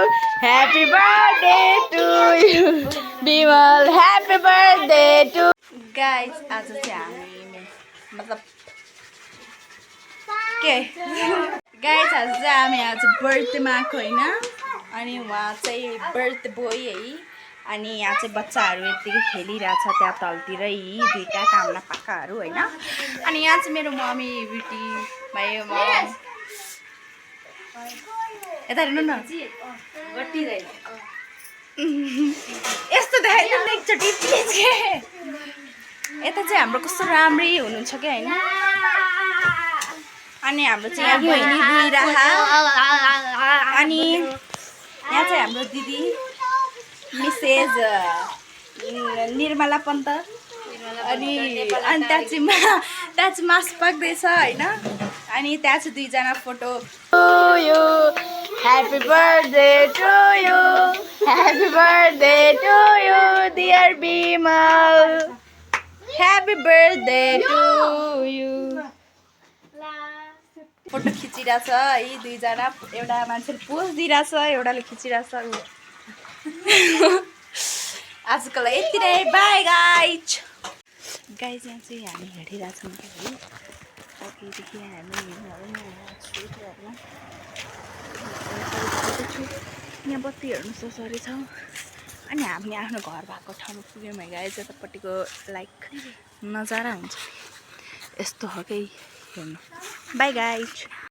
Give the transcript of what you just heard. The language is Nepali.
Happy birthday to you. Bimal, happy birthday to guys. आज चाहिँ हामी मतलब के गाइस आज चाहिँ हामी आज बर्थडेमा आएको हैन अनि उहाँ चाहिँ बर्थडे बोय है अनि यहाँ चाहिँ बच्चाहरू यतिकै खेलिरहेछ त्यहाँ तलतिरै दुईटा कामना पाकाहरू हैन अनि यहाँ चाहिँ मेरो मम्मी बिटी भयो म यता हेर्नु न यस्तो देखाइदिनु न एकचोटि प्लिज के यता चाहिँ हाम्रो कस्तो राम्रै हुनुहुन्छ क्या हैन अनि हाम्रो चाहिँ यहाँ बहिनी दुईराहा अनि यहाँ चाहिँ हाम्रो दिदी मिसेज निर्मला पन्त अनि त्यहाँ चाहिँ मास पाक्दैछ हैन अनि त्यहाँ चाहिँ दुईजना photo happy birthday to you happy birthday to you dear Bimal happy birthday to you photo खिचिरहेछ है दुईजना एउटा मान्छेले पोज दिइरहेछ एउटाले खिचिरहेछ आजकल यति नै बाई गाइज गाइज यहाँ चाहिँ हामी हेरिरहेछौँ है अघिदेखि हामी यहाँ बत्ती हेर्नु सरी छ अनि हामी आफ्नो घर भएको ठाउँमा पुग्यौँ है गाइज यतापट्टिको लाइक नजारा हुन्छ यस्तो हो कि हेर्नु बाई गाइज